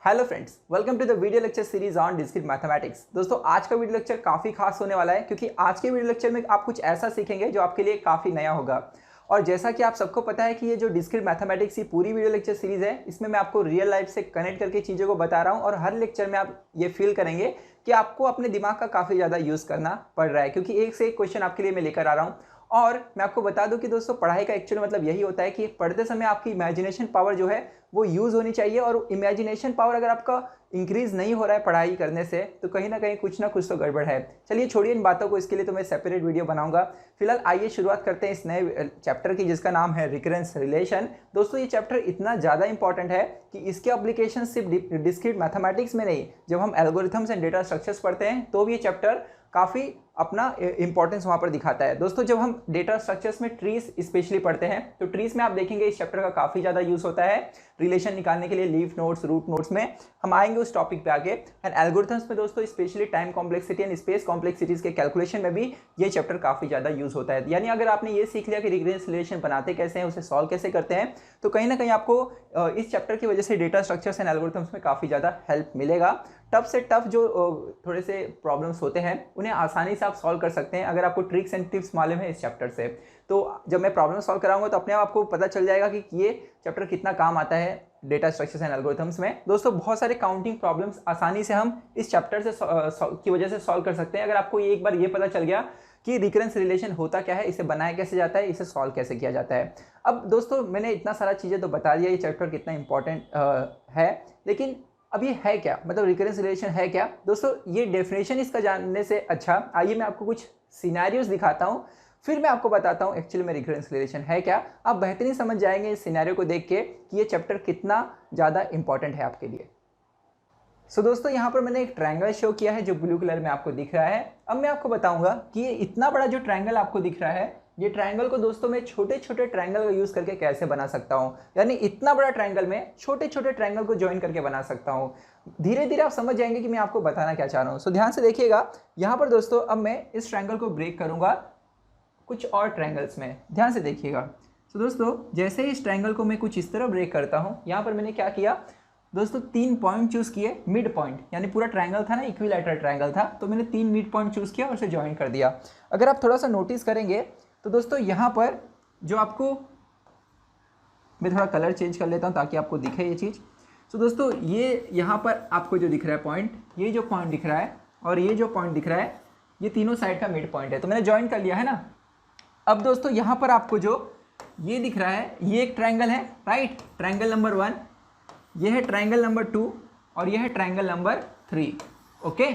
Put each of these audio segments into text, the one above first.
Hello friends, welcome to the video lecture series on discrete mathematics. दोस्तों आज का video lecture काफ़ी खास होने वाला है क्योंकि आज के वीडियो लेक्चर में आप कुछ ऐसा सीखेंगे जो आपके लिए काफ़ी नया होगा। और जैसा कि आप सबको पता है कि ये जो डिस्क्रीट मैथमेटिक्स की पूरी वीडियो लेक्चर सीरीज है, इसमें मैं आपको रियल लाइफ से कनेक्ट करके चीज़ों को बता रहा हूँ और हर लेक्चर में आप ये फील करेंगे कि आपको अपने दिमाग का काफ़ी ज़्यादा यूज़ करना पड़ रहा है क्योंकि एक से एक क्वेश्चन आपके लिए मैं लेकर आ रहा हूँ। और मैं आपको बता दूं कि दोस्तों पढ़ाई का एक्चुअल मतलब यही होता है कि पढ़ते समय आपकी इमेजिनेशन पावर जो है वो यूज़ होनी चाहिए। और इमेजिनेशन पावर अगर आपका इंक्रीज नहीं हो रहा है पढ़ाई करने से तो कहीं ना कुछ तो गड़बड़ है। चलिए छोड़िए इन बातों को, इसके लिए तो मैं सेपरेट वीडियो बनाऊंगा। फिलहाल आइए शुरुआत करते हैं इस नए चैप्टर की जिसका नाम है रिकरेंस रिलेशन। दोस्तों ये चैप्टर इतना ज़्यादा इंपॉर्टेंट है कि इसके एप्लीकेशन सिर्फ डिस्क्रीट मैथमेटिक्स में नहीं, जब हम एल्गोरिथम्स एंड डेटा स्ट्रक्चर्स पढ़ते हैं तो भी ये चैप्टर काफ़ी अपना इंपॉर्टेंस वहाँ पर दिखाता है। दोस्तों जब हम डेटा स्ट्रक्चर्स में ट्रीज स्पेशली पढ़ते हैं तो ट्रीज में आप देखेंगे इस चैप्टर का काफ़ी ज़्यादा यूज़ होता है रिलेशन निकालने के लिए। लीफ नोड्स, रूट नोड्स में हम आएंगे उस टॉपिक पे आगे। एंड एल्गोरिथम्स में दोस्तों specially time complexity and space complexities के कैलकुलेशन में भी ये चैप्टर काफ़ी ज़्यादा यूज़ होता है। यानी अगर आपने ये सीख लिया कि रिकरेंस रिलेशन बनाते कैसे हैं, उसे सॉल्व कैसे करते हैं, तो कहीं ना कहीं आपको इस चैप्टर की वजह से डेटा स्ट्रक्चर्स एंड एल्गोरिथम्स में काफ़ी ज़्यादा हेल्प मिलेगा। टफ से टफ जो थोड़े से प्रॉब्लम्स होते हैं उन्हें आसानी से आप सॉल्व कर सकते हैं अगर आपको ट्रिक्स एंड टिप्स मालूम है इस चैप्टर से। तो जब मैं प्रॉब्लम सॉल्व कराऊंगा तो अपने आप आपको पता चल जाएगा कि ये चैप्टर कितना काम आता है डेटा स्ट्रक्चर्स एंड एल्गोरिथम्स में। दोस्तों बहुत सारे काउंटिंग प्रॉब्लम्स आसानी से हम इस चैप्टर से की वजह से सॉल्व कर सकते हैं अगर आपको एक बार ये पता चल गया कि रिकरेंस रिलेशन होता क्या है, इसे बनाया कैसे जाता है, इसे सॉल्व कैसे किया जाता है। अब दोस्तों मैंने इतना सारा चीज़ें तो बता दिया ये चैप्टर कितना इंपॉर्टेंट है, लेकिन अब ये है क्या, मतलब रिकरेंस रिलेशन है क्या। दोस्तों ये डेफिनेशन इसका जानने से अच्छा आइए मैं आपको कुछ सिनेरियोज दिखाता हूँ, फिर मैं आपको बताता हूँ एक्चुअली में रिकरेंस रिलेशन है क्या। आप बेहतरीन समझ जाएंगे इस सिनेरियो को देख के कि ये चैप्टर कितना ज़्यादा इंपॉर्टेंट है आपके लिए। सो दोस्तों यहाँ पर मैंने एक ट्रायंगल शो किया है जो ब्लू कलर में आपको दिख रहा है। अब मैं आपको बताऊंगा कि ये इतना बड़ा जो ट्रायंगल आपको दिख रहा है, ये ट्रायंगल को दोस्तों मैं छोटे छोटे ट्रायंगल का यूज़ करके कैसे बना सकता हूँ। यानी इतना बड़ा ट्रायंगल में छोटे छोटे ट्रायंगल को ज्वाइन करके बना सकता हूँ। धीरे धीरे आप समझ जाएंगे कि मैं आपको बताना क्या चाह रहा हूँ। सो ध्यान से देखिएगा यहाँ पर दोस्तों, अब मैं इस ट्रायंगल को ब्रेक करूँगा कुछ और ट्रायंगल्स में, ध्यान से देखिएगा। सो दोस्तों जैसे ही इस ट्रायंगल को मैं कुछ इस तरह ब्रेक करता हूँ, यहाँ पर मैंने क्या किया दोस्तों, 3 पॉइंट चूज़ किए मिड पॉइंट, यानी पूरा ट्रायंगल था ना, इक्विलैटरल ट्रायंगल था, तो मैंने 3 मिड पॉइंट चूज़ किया और उसे ज्वाइन कर दिया। अगर आप थोड़ा सा नोटिस करेंगे तो दोस्तों यहाँ पर जो आपको, मैं थोड़ा कलर चेंज कर लेता हूँ ताकि आपको दिखे ये चीज़। तो दोस्तों ये यहाँ पर आपको जो दिख रहा है पॉइंट, ये जो पॉइंट दिख रहा है और ये जो पॉइंट दिख रहा है, ये तीनों साइड का मिड पॉइंट है, तो मैंने ज्वाइन कर लिया है ना। अब दोस्तों यहाँ पर आपको जो ये दिख रहा है, ये एक ट्रायंगल है, राइट, ट्रायंगल नंबर 1, ये है ट्रायंगल नंबर 2 और ये है ट्रायंगल नंबर 3, ओके।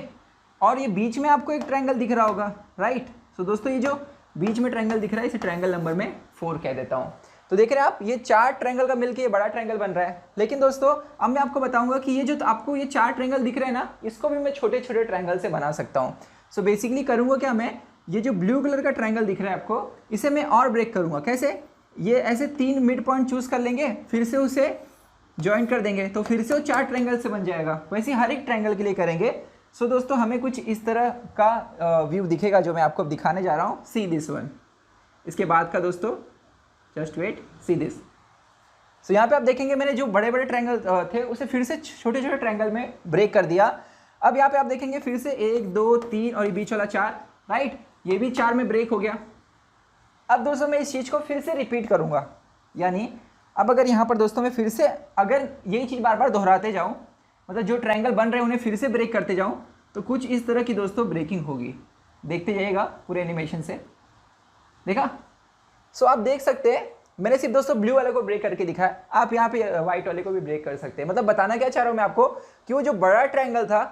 और ये बीच में आपको एक ट्रायंगल दिख रहा होगा, राइट। सो दोस्तों ये जो बीच में ट्रायंगल दिख रहा है इसे ट्रायंगल नंबर में 4 कह देता हूँ। तो देख रहे हैं आप, ये 4 ट्रायंगल का मिलके ये बड़ा ट्रायंगल बन रहा है। लेकिन दोस्तों अब मैं आपको बताऊंगा कि ये जो आपको ये 4 ट्रायंगल दिख रहे हैं ना, इसको भी मैं छोटे छोटे ट्रायंगल से बना सकता हूँ। सो बेसिकली करूँगा क्या, मैं ये जो ब्लू कलर का ट्रायंगल दिख रहा है आपको, इसे मैं और ब्रेक करूँगा। कैसे, ये ऐसे 3 मिड पॉइंट चूज़ कर लेंगे, फिर से उसे ज्वाइन कर देंगे तो फिर से वो 4 ट्रायंगल से बन जाएगा। वैसे हर एक ट्रायंगल के लिए करेंगे। सो दोस्तों हमें कुछ इस तरह का व्यू दिखेगा जो मैं आपको दिखाने जा रहा हूँ। सी दिस वन, इसके बाद का दोस्तों, जस्ट वेट, सी दिस। सो यहाँ पे आप देखेंगे मैंने जो बड़े बड़े ट्रायंगल थे उसे फिर से छोटे छोटे ट्रायंगल में ब्रेक कर दिया। अब यहाँ पे आप देखेंगे फिर से 1 2 3 और ये बीच वाला 4, राइट, ये भी 4 में ब्रेक हो गया। अब दोस्तों मैं इस चीज़ को फिर से रिपीट करूँगा, यानी अब अगर यहाँ पर दोस्तों मैं फिर से अगर यही चीज़ बार बार दोहराते जाऊँ, मतलब जो ट्रायंगल बन रहे हैं उन्हें फिर से ब्रेक करते जाऊँ, तो कुछ इस तरह की दोस्तों ब्रेकिंग होगी। देखते जाइएगा पूरे एनिमेशन से, देखा। सो आप देख सकते हैं मैंने सिर्फ दोस्तों ब्लू वाले को ब्रेक करके दिखाया, आप यहाँ पे व्हाइट वाले को भी ब्रेक कर सकते हैं। मतलब बताना क्या चाह रहा हूँ मैं आपको कि वो जो बड़ा ट्रायंगल था,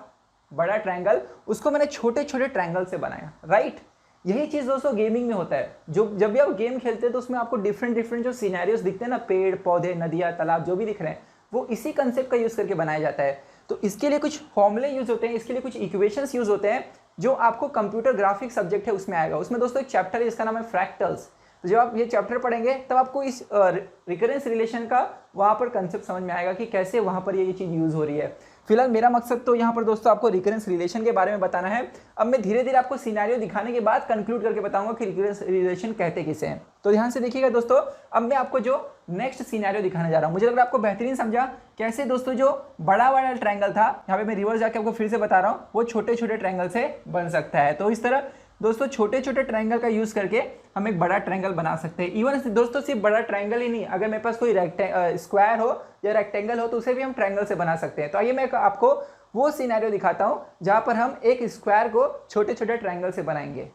बड़ा ट्रायंगल, उसको मैंने छोटे छोटे ट्रायंगल से बनाया, राइट। यही चीज़ दोस्तों गेमिंग में होता है। जो जब भी आप गेम खेलते हैं तो उसमें आपको डिफरेंट डिफरेंट जो सिनेरियोज दिखते हैं ना, पेड़ पौधे नदियाँ तालाब जो भी दिख रहे हैं, वो इसी कंसेप्ट का यूज़ करके बनाया जाता है। तो इसके लिए कुछ फॉर्मूले यूज़ होते हैं, इसके लिए कुछ इक्वेशंस यूज़ होते हैं जो आपको कंप्यूटर ग्राफिक्स सब्जेक्ट है उसमें आएगा। उसमें दोस्तों एक चैप्टर है जिसका नाम है फ्रैक्टल्स। तो जब आप ये चैप्टर पढ़ेंगे तब आपको इस रिकरेंस रिलेशन का वहाँ पर कंसेप्ट समझ में आएगा कि कैसे वहाँ पर ये चीज़ यूज़ हो रही है। फिलहाल मेरा मकसद तो यहाँ पर दोस्तों आपको रिकरेंस रिलेशन के बारे में बताना है। अब मैं धीरे धीरे आपको सिनेरियो दिखाने के बाद कंक्लूड करके बताऊंगा कि रिकरेंस रिलेशन कहते किसे हैं। तो ध्यान से देखिएगा दोस्तों, अब मैं आपको जो नेक्स्ट सिनेरियो दिखाने जा रहा हूँ, मुझे लग रहा है आपको बेहतरीन समझा कैसे दोस्तों जो बड़ा वाला ट्रायंगल था, यहाँ पे मैं रिवर्स जाके आपको फिर से बता रहा हूँ, वो छोटे छोटे ट्रायंगल से बन सकता है। तो इस तरह दोस्तों छोटे छोटे ट्रायंगल का यूज करके हम एक बड़ा ट्रायंगल बना सकते हैं। इवन दोस्तों सिर्फ बड़ा ट्रायंगल ही नहीं, अगर मेरे पास कोई स्क्वायर हो या रेक्टेंगल हो तो उसे भी हम ट्रायंगल से बना सकते हैं। तो आइए मैं आपको वो सिनेरियो दिखाता हूं जहां पर हम एक स्क्वायर को छोटे छोटे ट्रायंगल से बनाएंगे।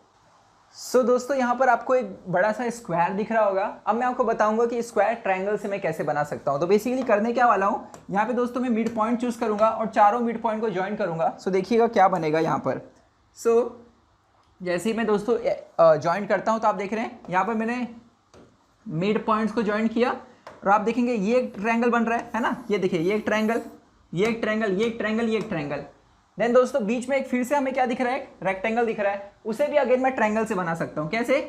सो दोस्तों यहाँ पर आपको एक बड़ा सा स्क्वायर दिख रहा होगा। अब मैं आपको बताऊंगा कि स्क्वायर ट्रायंगल से मैं कैसे बना सकता हूँ। तो बेसिकली करने क्या वाला हूँ, यहाँ पे दोस्तों मैं मिड पॉइंट चूज करूंगा और चारों मिड पॉइंट को ज्वाइन करूंगा। सो देखिएगा क्या बनेगा यहाँ पर। सो जैसे ही मैं दोस्तों ज्वाइन करता हूँ तो आप देख रहे हैं यहाँ पर मैंने मिड पॉइंट्स को ज्वाइन किया और आप देखेंगे ये एक ट्रायंगल बन रहा है ना। ये देखिए ये एक ट्रायंगल, ये एक ट्रायंगल, ये एक ट्रायंगल, ये एक ट्रायंगल। देन दोस्तों बीच में एक फिर से हमें क्या दिख रहा है, रेक्टेंगल दिख रहा है। उसे भी अगेन मैं ट्रायंगल से बना सकता हूँ। कैसे?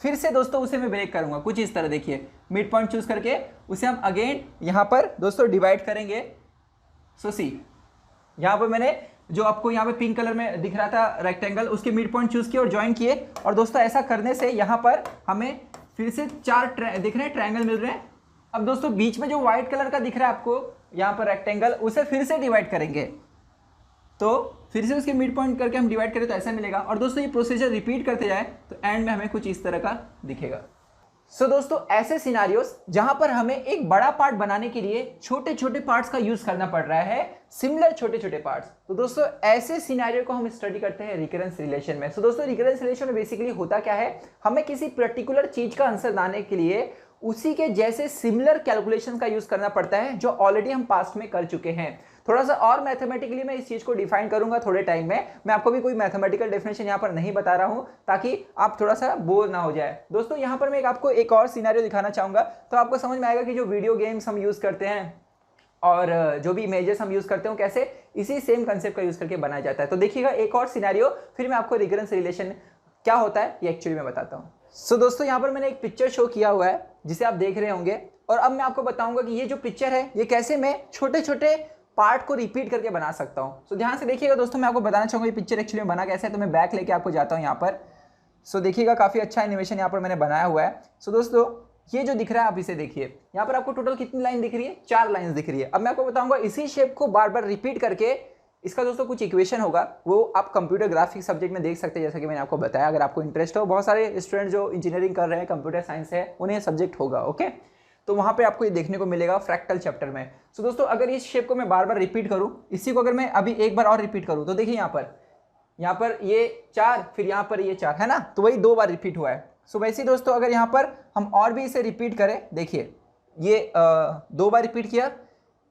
फिर से दोस्तों उसे मैं ब्रेक करूंगा कुछ इस तरह। देखिए मिड पॉइंट चूज करके उसे हम अगेन यहाँ पर दोस्तों डिवाइड करेंगे। सो सी यहाँ पर मैंने जो आपको यहाँ पे पिंक कलर में दिख रहा था रेक्टेंगल, उसके मिड पॉइंट चूज किए और ज्वाइन किए। और दोस्तों ऐसा करने से यहाँ पर हमें फिर से चार दिख रहे हैं ट्रायंगल मिल रहे हैं। अब दोस्तों बीच में जो व्हाइट कलर का दिख रहा है आपको यहाँ पर रेक्टेंगल, उसे फिर से डिवाइड करेंगे। तो फिर से उसके मिड पॉइंट करके हम डिवाइड करें तो ऐसा मिलेगा। और दोस्तों ये प्रोसीजर रिपीट करते जाए तो एंड में हमें कुछ इस तरह का दिखेगा। सो दोस्तों ऐसे सिनारियोस जहां पर हमें एक बड़ा पार्ट बनाने के लिए छोटे छोटे पार्ट्स का यूज करना पड़ रहा है, सिमिलर छोटे छोटे पार्ट्स, तो दोस्तों ऐसे सिनारियो को हम स्टडी करते हैं रिकरेंस रिलेशन में। सो दोस्तों रिकरेंस रिलेशन में बेसिकली होता क्या है, हमें किसी पर्टिकुलर चीज का आंसर लाने के लिए उसी के जैसे सिमिलर कैलकुलेशन का यूज करना पड़ता है जो ऑलरेडी हम पास्ट में कर चुके हैं। थोड़ा सा और मैथमेटिकली मैं इस चीज को डिफाइन करूंगा थोड़े टाइम में। मैं आपको भी कोई मैथमेटिकल डेफिनेशन यहाँ पर नहीं बता रहा हूं ताकि आप थोड़ा सा बोर ना हो जाए। दोस्तों यहाँ पर मैं आपको एक और सिनेरियो दिखाना चाहूंगा तो आपको समझ में आएगा कि जो वीडियो गेम्स हम यूज करते हैं और जो भी इमेजेस हम यूज करते हो कैसे इसी सेम कंसेप्ट का यूज करके बनाया जाता है। तो देखिएगा एक और सिनेरियो, फिर मैं आपको रिकरेंस रिलेशन क्या होता है ये एक्चुअली मैं बताता हूँ। सो दोस्तों यहाँ पर मैंने एक पिक्चर शो किया हुआ है जिसे आप देख रहे होंगे और अब मैं आपको बताऊंगा कि ये जो पिक्चर है ये कैसे मैं छोटे छोटे पार्ट को रिपीट करके बना सकता हूँ। सो ध्यान से देखिएगा दोस्तों, मैं आपको बताना चाहूँगा ये पिक्चर एक्चुअली बना कैसे है। तो मैं बैक लेके आपको जाता हूँ यहाँ पर। सो देखिएगा काफ़ी अच्छा एनिमेशन यहाँ पर मैंने बनाया हुआ है। सो दोस्तों ये जो दिख रहा है आप इसे देखिए, यहाँ पर आपको टोटल कितनी लाइन दिख रही है, 4 लाइन्स दिख रही है। अब मैं आपको बताऊँगा इसी शेप को बार बार रिपीट करके इसका दोस्तों कुछ इक्वेशन होगा, वो आप कंप्यूटर ग्राफिक्स सब्जेक्ट में देख सकते हैं जैसा कि मैंने आपको बताया। अगर आपको इंटरेस्ट हो, बहुत सारे स्टूडेंट जो इंजीनियरिंग कर रहे हैं, कंप्यूटर साइंस है, उन्हें सब्जेक्ट होगा। ओके, तो वहाँ पे आपको ये देखने को मिलेगा फ्रैक्टल चैप्टर में। सो दोस्तों अगर इस शेप को मैं बार बार रिपीट करूँ, इसी को अगर मैं अभी एक बार और रिपीट करूँ तो देखिए यहाँ पर ये 4, फिर यहाँ पर ये 4 है ना, तो वही 2 बार रिपीट हुआ है। सो वैसे ही दोस्तों अगर यहाँ पर हम और भी इसे रिपीट करें, देखिए ये 2 बार रिपीट किया,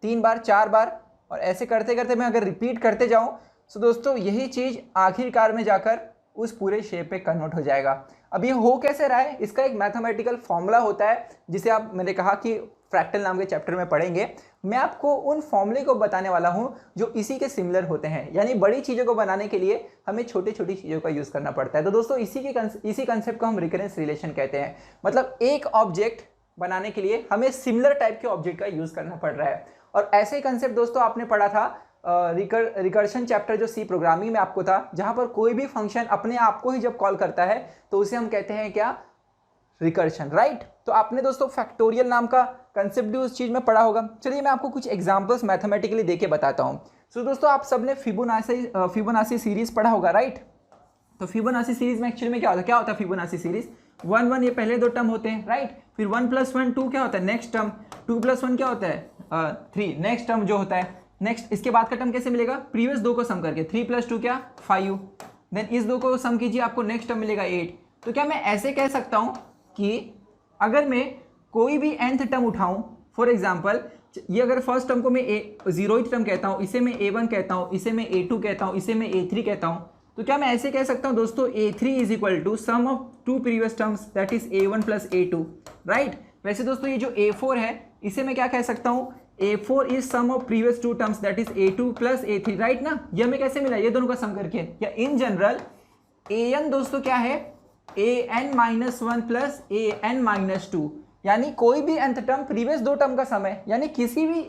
3 बार, 4 बार, और ऐसे करते करते मैं अगर रिपीट करते जाऊँ तो दोस्तों यही चीज़ आखिरकार में जाकर उस पूरे शेप पे कन्वर्ट हो जाएगा। अब ये हो कैसे रहा है, इसका एक मैथमेटिकल फॉर्मूला होता है जिसे आप, मैंने कहा कि फ्रैक्टल नाम के चैप्टर में पढ़ेंगे। मैं आपको उन फॉर्मूले को बताने वाला हूँ जो इसी के सिमिलर होते हैं। यानी बड़ी चीज़ों को बनाने के लिए हमें छोटी छोटी चीज़ों का यूज़ करना पड़ता है। तो दोस्तों इसी कंसेप्ट को हम रिकरेंस रिलेशन कहते हैं। मतलब एक ऑब्जेक्ट बनाने के लिए हमें सिमिलर टाइप के ऑब्जेक्ट का यूज़ करना पड़ रहा है। और ऐसे ही कंसेप्ट दोस्तों आपने पढ़ा था रिकर्शन चैप्टर जो सी प्रोग्रामिंग में आपको था, जहां पर कोई भी फंक्शन अपने आप को ही जब कॉल करता है तो उसे हम कहते हैं क्या, रिकर्शन, राइट। तो आपने दोस्तों फैक्टोरियल नाम का कंसेप्ट भी उस चीज में पढ़ा होगा। चलिए मैं आपको कुछ एग्जांपल्स मैथमेटिकली देके बताता हूं। सो दोस्तों आप सबने फिबोनाची सीरीज पढ़ा होगा, राइट। तो फिबोनाची सीरीज में एक्चुअली में क्या होता है फिबोनाची सीरीज 1 1 ये पहले 2 टर्म होते हैं, राइट। फिर 1 + 1 2 क्या होता है, नेक्स्ट टर्म। 2 + 1 क्या होता है 3, नेक्स्ट टर्म जो होता है। नेक्स्ट इसके बाद का टर्म कैसे मिलेगा, प्रीवियस 2 को सम करके, 3 + 2 क्या 5। देन इस 2 को सम कीजिए, आपको नेक्स्ट टर्म मिलेगा 8। तो क्या मैं ऐसे कह सकता हूं कि अगर मैं कोई भी nth टर्म उठाऊं, फॉर एग्जांपल ये अगर फर्स्ट टर्म को मैं 0th टर्म कहता हूं, इसे मैं a1 कहता हूं, इसे मैं a2 कहता हूं, इसे मैं a3 कहता हूं, तो क्या मैं ऐसे कह सकता हूं दोस्तों a3 = sum of 2 previous terms that is a1 + a2, right. वैसे दोस्तों ये जो a4 है इसे मैं क्या कह सकता हूं, a4 is sum of previous 2 terms that is a2 + a3, right ना। ये हमें कैसे मिला, ये दोनों का सम करके। या इन जनरल an दोस्तों क्या है, an-1 प्लस an-2, यानी कोई भी nth टर्म प्रीवियस दो टर्म का समय, यानी किसी भी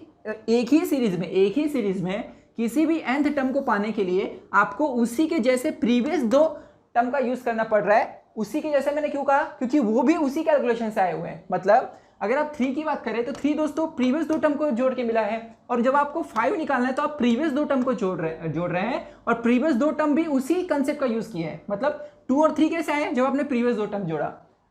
एक ही सीरीज में किसी भी nth टर्म को पाने के लिए आपको उसी के जैसे प्रीवियस दो टर्म का यूज करना पड़ रहा है। उसी के जैसे मैंने क्यों कहा, क्योंकि वो भी उसी कैलकुलेशन से आए हुए हैं। मतलब अगर आप 3 की बात करें तो 3 दोस्तों प्रीवियस दो टर्म को जोड़ के मिला है, और जब आपको 5 निकालना है तो आप प्रीवियस दो टर्म को जोड़ रहे हैं, और प्रीवियस दो टर्म भी उसी कंसेप्ट का यूज किए हैं। मतलब 2 और 3 कैसे आए, जब आपने प्रीवियस दो टर्म जोड़ा।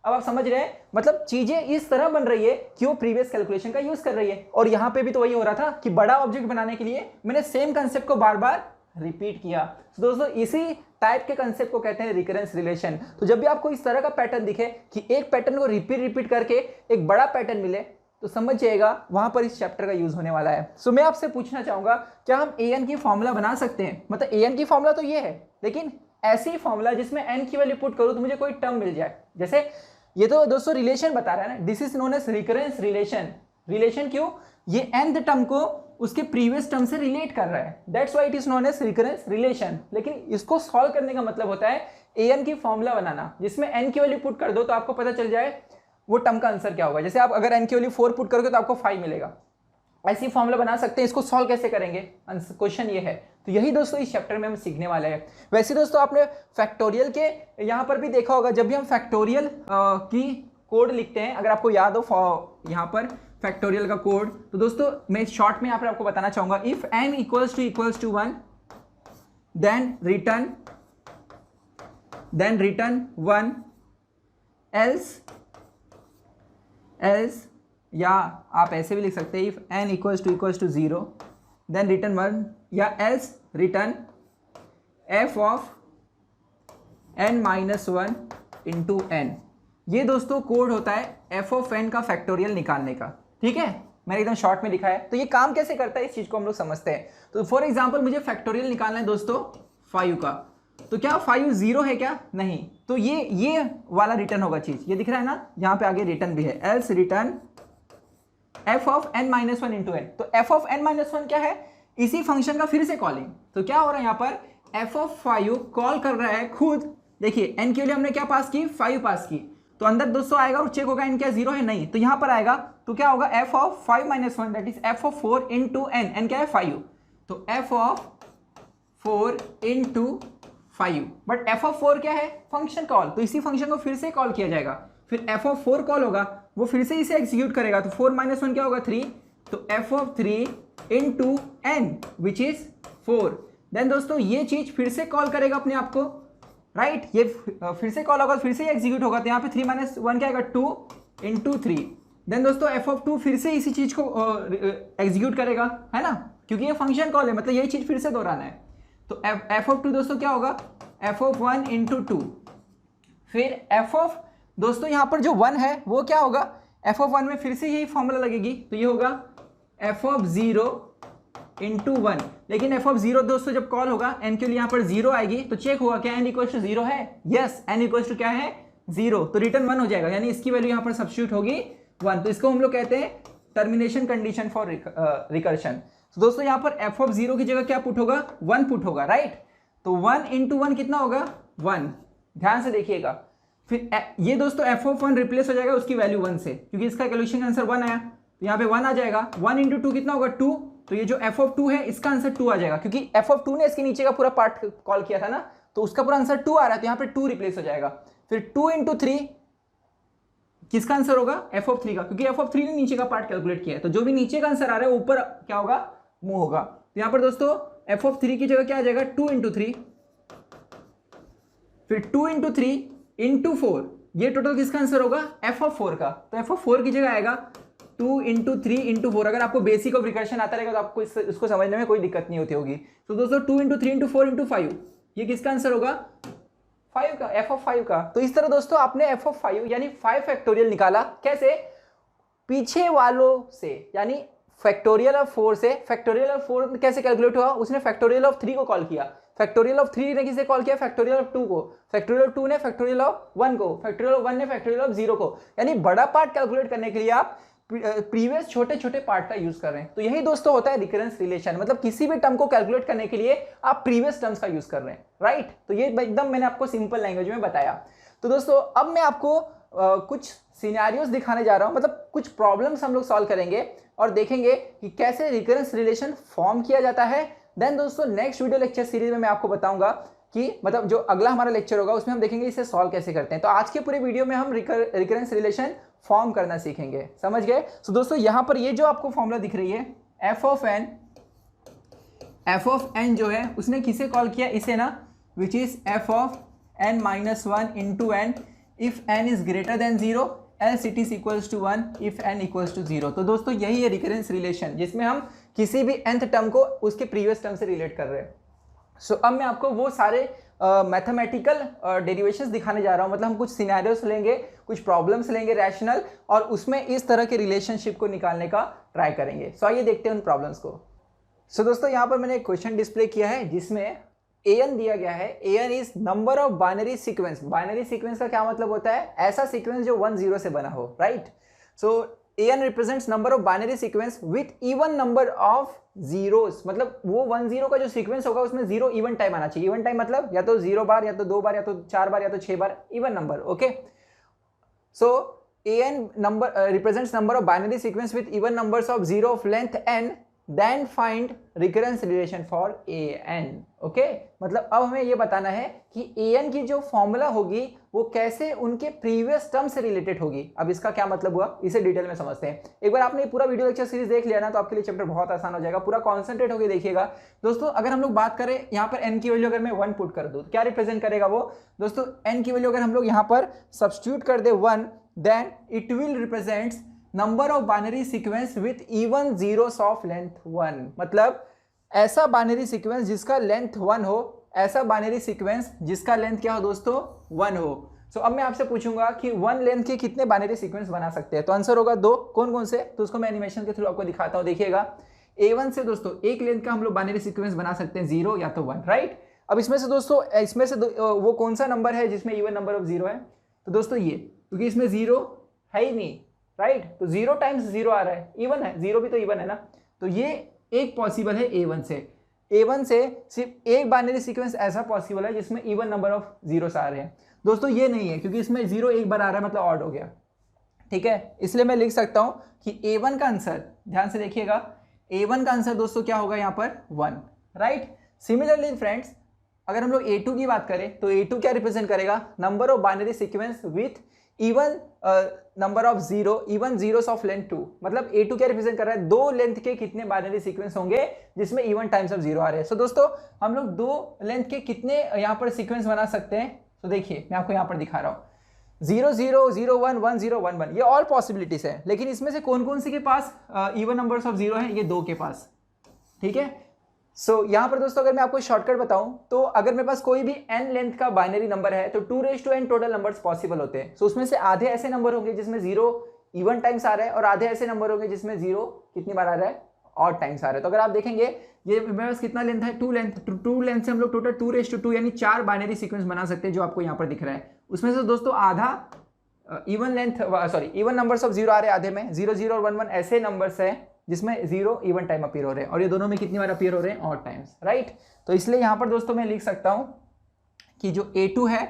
अब आप समझ रहे हैं, मतलब चीजें इस तरह बन रही है कि वो प्रीवियस कैलकुलेशन का यूज कर रही है। और यहाँ पे भी तो वही हो रहा था कि बड़ा ऑब्जेक्ट बनाने के लिए मैंने सेम कंसेप्ट को बार बार रिपीट किया। तो दोस्तों इसी टाइप के कंसेप्ट को कहते हैं रिकरेंस रिलेशन। तो जब भी आपको इस तरह का पैटर्न दिखे कि एक पैटर्न को रिपीट करके एक बड़ा पैटर्न मिले, तो समझ जाइएगा वहां पर इस चैप्टर का यूज होने वाला है। सो मैं आपसे पूछना चाहूंगा, क्या हम an की फॉर्मूला बना सकते हैं? मतलब an की फॉर्मूला तो ये है, लेकिन ऐसी फॉर्मूला जिसमें n की वैल्यू पुट करूं तो मुझे कोई टर्म मिल जाए। जैसे ये तो दोस्तों रिलेशन बता रहा है ना, this is known as recurrence relation. Relation क्यों? ये nth टर्म को उसके प्रीवियस टर्म से रिलेट कर रहा है, that's why it is known as recurrence relation. लेकिन इसको सॉल्व करने का मतलब होता है an की फॉर्मूला बनाना, जिसमें n की वैल्यू पुट कर दो तो आपको पता चल जाए वो टर्म का आंसर क्या होगा। जैसे आप अगर n की वैल्यू 4 पुट करोगे तो आपको 5 मिलेगा। ऐसी फॉर्मूला बना सकते हैं। इसको सॉल्व कैसे करेंगे, क्वेश्चन ये है। तो यही दोस्तों इस चैप्टर में हम सीखने वाले हैं। वैसे दोस्तों आपने फैक्टोरियल के यहाँ पर भी देखा होगा, जब भी हम फैक्टोरियल की कोड लिखते हैं, अगर आपको याद हो यहाँ पर फैक्टोरियल का कोड, तो दोस्तों मैं शॉर्ट में यहाँ पर आपको बताना चाहूंगा, if n equals to 1 then return 1 else, या आप ऐसे भी लिख सकते हैं, if n equals to 0 then return 1, या else return f of n-1 into n। ये दोस्तों कोड होता है f ऑफ n का फैक्टोरियल निकालने का। ठीक है, मैंने एकदम शॉर्ट में लिखा है। तो ये काम कैसे करता है इस चीज को हम लोग समझते हैं। तो फॉर एग्जांपल मुझे फैक्टोरियल निकालना है दोस्तों 5 का, तो क्या 5 0 है क्या? नहीं। तो ये वाला रिटर्न होगा चीज, ये दिख रहा है ना, यहाँ पे आगे रिटर्न भी है, else return f of n-1 into n। तो f ऑफ n-1 क्या है? इसी फंक्शन का फिर से कॉलिंग। तो क्या हो रहा है यहाँ पर, f ऑफ 5 कॉल कर रहा है खुद। देखिए n के लिए हमने क्या पास की, 5 पास की, तो अंदर दोस्तों आएगा और चेक होगा n क्या 0 है, नहीं। तो यहाँ पर आएगा तो क्या होगा, f of 5-1 that is f of 4 into n। n क्या है 5, तो f of 4 into 5। But f of 4 क्या है, फंक्शन कॉल, तो इसी फंक्शन को फिर से कॉल किया जाएगा। फिर f ऑफ 4 कॉल होगा, वो फिर से इसे एग्जीक्यूट करेगा, तो 4-1 क्या होगा 3, तो f of 3 into n which is 4। Then दोस्तों ये चीज फिर से कॉल करेगा अपने आप को, राइट ये फिर से कॉल होगा, फिर से एग्जीक्यूट होगा, तो यहाँ पे 3-1 क्या आएगा 2 इंटू 3। देन दोस्तों f ऑफ 2 फिर से इसी चीज को एग्जीक्यूट करेगा, है ना, क्योंकि ये फंक्शन कॉल है, मतलब यही चीज फिर से दोहराना है। तो f ऑफ 2 दोस्तों क्या होगा, f ऑफ 1 इंटू 2। फिर f ऑफ दोस्तों यहाँ पर जो 1 है वो क्या होगा, f ऑफ 1 में फिर से यही फॉर्मूला लगेगी, तो ये होगा f ऑफ 0 इंटू 1। लेकिन f ऑफ 0 दोस्तों जब कॉल होगा n के लिए यहाँ पर 0 आएगी, तो चेक होगा क्या n इक्वल टू 0 है, यस n इक्वल टू क्या है 0, तो रिटर्न 1 हो जाएगा, यानी इसकी वैल्यू यहाँ पर सब्स्टिट्यूट होगी 1। तो इसको हम लोग कहते हैं टर्मिनेशन कंडीशन फॉर रिकर्शन। तो दोस्तों यहाँ पर f ऑफ 0 की जगह क्या पुट होगा, 1 पुट होगा, राइट। तो 1 इंटू 1 कितना होगा 1, ध्यान से देखिएगा। फिर ये दोस्तों f ऑफ 1 रिप्लेस हो जाएगा उसकी वैल्यू 1 से, क्योंकि इसका कैलकुलेशन का आंसर 1 आया, तो यहाँ पे 1 आ जाएगा। 1 इंटू 2 कितना होगा 2, तो ये जो f ऑफ 2 है इसका आंसर 2 आ जाएगा, क्योंकि f ऑफ 2 ने इसके नीचे का पूरा पार्ट कॉल किया था ना, तो उसका पूरा आंसर 2 आ रहा है, तो यहाँ पे 2 रिप्लेस हो जाएगा। फिर 2 इंटू 3 किसका आंसर होगा, f ऑफ 3 का, क्योंकि f ऑफ 3 ने नीचे का पार्ट कैलकुलेट किया है, तो जो भी नीचे का आंसर आ रहा है ऊपर क्या होगा, मूव होगा। तो यहाँ पर दोस्तों f ऑफ 3 की जगह क्या आ जाएगा 2 इंटू 3, फिर 2 इंटू 3 इंटू 4, ये टोटल किसका आंसर होगा f ऑफ 4 का, तो f ऑफ 4 की जगह आएगा 2 इंटू 3 इंटू 4। अगर आपको बेसिक ऑफ रिकर्शन आता रहेगा तो आपको इसको समझने में कोई दिक्कत नहीं होती होगी। तो दोस्तों 2 इंटू 3 इंटू 4 इंटू 5, ये किसका आंसर होगा 5 का, f ऑफ 5 का। तो इस तरह दोस्तों आपने f ऑफ 5 यानी 5 फैक्टोरियल निकाला, कैसे, पीछे वालों से, यानी फैक्टोरियल ऑफ 4 से। फैक्टोरियल ऑफ 4 कैसे कैलकुलेट हुआ, उसने फैक्टोरियल ऑफ 3 को कॉल किया, फैक्टोरियल ऑफ 3 ने किसे कॉल किया, फैक्टोरियल ऑफ 2 को, फैक्टोरियल ऑफ 2 ने फैक्टोरियल ऑफ 1 को, फैक्टोरियल ऑफ 1 ने फैक्टोरियल ऑफ 0 को। यानी बड़ा पार्ट कैलकुलेट करने के लिए आप प्रीवियस छोटे छोटे पार्ट का यूज कर रहे हैं। तो यही दोस्तों होता है रिकरेंस रिलेशन, मतलब किसी भी टर्म को कैलकुलेट करने के लिए आप प्रीवियस टर्म्स का यूज कर रहे हैं, राइट। तो ये एकदम मैंने आपको सिंपल लैंग्वेज में बताया। तो दोस्तों अब मैं आपको कुछ सिनेरियोज दिखाने जा रहा हूं, मतलब कुछ प्रॉब्लम्स हम लोग सॉल्व करेंगे और देखेंगे कि कैसे रिकरेंस रिलेशन फॉर्म किया जाता है। देन दोस्तों नेक्स्ट वीडियो लेक्चर सीरीज में मैं आपको बताऊंगा कि मतलब जो अगला हमारा लेक्चर होगा उसमें हम देखेंगे इसे सॉल्व कैसे करते हैं। तो आज के पूरे वीडियो में हम रिकरेंस रिलेशन फॉर्म करना सीखेंगे, समझ गए। तो दोस्तों यहां पर ये जो आपको फॉर्मूला दिख रही है एफ ऑफ एन जो है उसने किसे कॉल किया, इसे ना, which is F of N minus one into N if N is greater than zero else it is equals to one if N equals to zero. तो दोस्तों यही है रिकरेंस रिलेशन, जिसमें हम किसी भी nth टर्म को उसके प्रीवियस टर्म से रिलेट कर रहे हैं। सो अब मैं आपको वो सारे मैथमेटिकल डेरिवेशंस दिखाने जा रहा हूं, मतलब हम कुछ सिनेरियोस लेंगे, कुछ प्रॉब्लम्स लेंगे रैशनल, और उसमें इस तरह के रिलेशनशिप को निकालने का ट्राई करेंगे। सो आइए देखते हैं उन प्रॉब्लम्स को। सो दोस्तों यहाँ पर मैंने एक क्वेश्चन डिस्प्ले किया है जिसमें an दिया गया है। an is number of binary sequence. Binary sequence का क्या मतलब होता है, ऐसा सीक्वेंस जो 1 0 से बना हो, right. So an represents number of binary sequence with even number of zeros, मतलब वो 1 0 का जो सीक्वेंस होगा उसमें 0 इवन टाइम आना चाहिए। इवन टाइम मतलब या तो 0 बार, या तो 2 बार, या तो 4 बार, या तो 6 बार, even number, okay. So an number represents number of binary sequence with even numbers of 0 of length n, then find recurrence relation for an, okay। मतलब अब हमें ये बताना है कि an की जो फॉर्मूला होगी वो कैसे उनके प्रीवियस टर्म से रिलेटेड होगी। अब इसका क्या मतलब हुआ, इसे डिटेल में समझते हैं। एक बार आपने पूरा वीडियो लेक्चर सीरीज देख लिया ना तो आपके लिए चैप्टर बहुत आसान हो जाएगा, पूरा कॉन्सेंट्रेट होकर देखिएगा। दोस्तों अगर हम लोग बात करें यहाँ पर n की वैल्यू अगर मैं 1 पुट कर दूं तो क्या रिप्रेजेंट करेगा वो, दोस्तों n की वैल्यू अगर हम लोग यहाँ पर सब्स्टिट्यूट कर दे 1, then it will represents number of binary sequence with even zeros of length 1। मतलब ऐसा बाइनरी सीक्वेंस जिसका लेंथ 1 हो, ऐसा बाइनरी सीक्वेंस जिसका लेंथ क्या हो दोस्तों 1 हो। सो अब मैं आपसे पूछूंगा कि 1 लेंथ के कितने बाइनरी सीक्वेंस बना सकते हैं, तो आंसर होगा 2। कौन कौन से, तो उसको मैं एनिमेशन के थ्रू आपको दिखाता हूं, देखिएगा। A1 से दोस्तों एक लेंथ का हम लोग बाइनरी सीक्वेंस बना सकते हैं 0 या तो 1, राइट। अब इसमें से दोस्तों वो कौन सा नंबर है जिसमें इवन नंबर ऑफ 0 है, तो दोस्तों ये, क्योंकि इसमें 0 है ही नहीं, राइट। तो 0 टाइम्स 0 आ रहा है, इवन है, 0 भी तो इवन है ना। तो ये एक पॉसिबल है A1 से। A1 से सिर्फ एक बाइनरी सीक्वेंस ऐसा पॉसिबल है जिसमें इवन नंबर ऑफ जीरोस आ रहे हैं। दोस्तों ये नहीं है, क्योंकि इसमें 0 एक बार आ रहा है मतलब ऑड हो गया, ठीक है। इसलिए मैं लिख सकता हूं कि A1 का आंसर, ध्यान से देखिएगा, A1 का आंसर दोस्तों क्या होगा यहाँ पर 1, राइट। सिमिलरली फ्रेंड्स अगर हम लोग A2 की बात करें तो A2 क्या रिप्रेजेंट करेगा, number of binary sequence with even number of even zeros of length 2। मतलब A2 क्या रिप्रेजेंट कर रहा है, 2 लेंथ के कितने बाइनरी सीक्वेंस होंगे जिसमें इवन टाइम्स ऑफ 0 आ रहे हैं। सो दोस्तों हम लोग 2 लेंथ के कितने यहाँ पर सीक्वेंस बना सकते हैं, तो देखिए मैं आपको यहाँ पर दिखा रहा हूँ 0 0 0 1 1 0 1 1, ये ऑल पॉसिबिलिटीज है। लेकिन इसमें से कौन कौन सी के पास इवन नंबर्स ऑफ 0 है, ये 2 के पास, ठीक है। सो यहाँ पर दोस्तों अगर मैं आपको शॉर्टकट बताऊं तो अगर मेरे पास कोई भी n लेंथ का बाइनरी नंबर है तो 2n टोटल नंबर्स पॉसिबल होते हैं। सो उसमें से आधे ऐसे नंबर होंगे जिसमें 0 इवन टाइम्स आ रहा है, और आधे ऐसे नंबर होंगे जिसमें 0 कितनी बार आ रहा है, ऑड टाइम्स आ रहा है। तो अगर आप देखेंगे ये मेरे पास कितना लेंथ है, 2 लेंथ से हम लोग टोटल 2 यानी 4 बाइनरी सीक्वेंस बना सकते हैं, जो आपको यहाँ पर दिख रहा है। उसमें से दोस्तों आधा इवन नंबर्स ऑफ 0 आ रहे हैं, आधे में 0 0 और 1 1 ऐसे नंबर्स हैं जिसमें 0 इवन टाइम अपीयर हो रहे हैं, और ये दोनों में कितनी बार अपीयर हो रहे हैं, ऑड टाइम्स, राइट। तो इसलिए यहां पर दोस्तों मैं लिख सकता हूं कि जो A2 है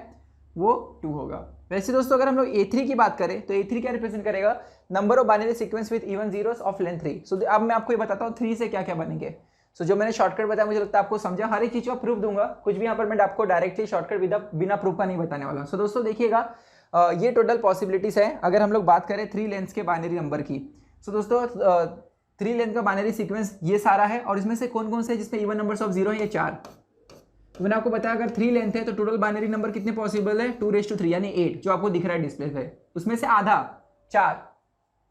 वो 2 होगा। वैसे दोस्तों अगर हम लोग A3 की बात करें तो A3 क्या रिप्रेजेंट करेगा, number of binary sequence with even zeros of length 3। सो अब मैं आपको ये बताता हूँ 3 से क्या क्या बनेंगे। सो जो मैंने शॉर्टकट बताया मुझे लगता है आपको समझा, हर एक चीज का प्रूफ दूंगा, कुछ भी यहाँ पर मैं आपको डायरेक्टली शॉर्टकट बिना प्रूफ का नहीं बताने वाला। सो दोस्तों देखिएगा ये टोटल पॉसिबिलिटीज है। अगर हम लोग बात करें 3 लेंथ्स के बाइनरी नंबर की, सो दोस्तों 3 लेंथ का बाइनरी सीक्वेंस ये सारा है, और इसमें से कौन कौन से है जिसमें इवन नंबर्स ऑफ 0 है, ये 4। तो मैंने आपको बताया अगर 3 लेंथ है तो टोटल बाइनरी नंबर कितने पॉसिबल है, 2⁻³ यानी 8, जो आपको दिख रहा है डिस्प्ले पे। उसमें से आधा 4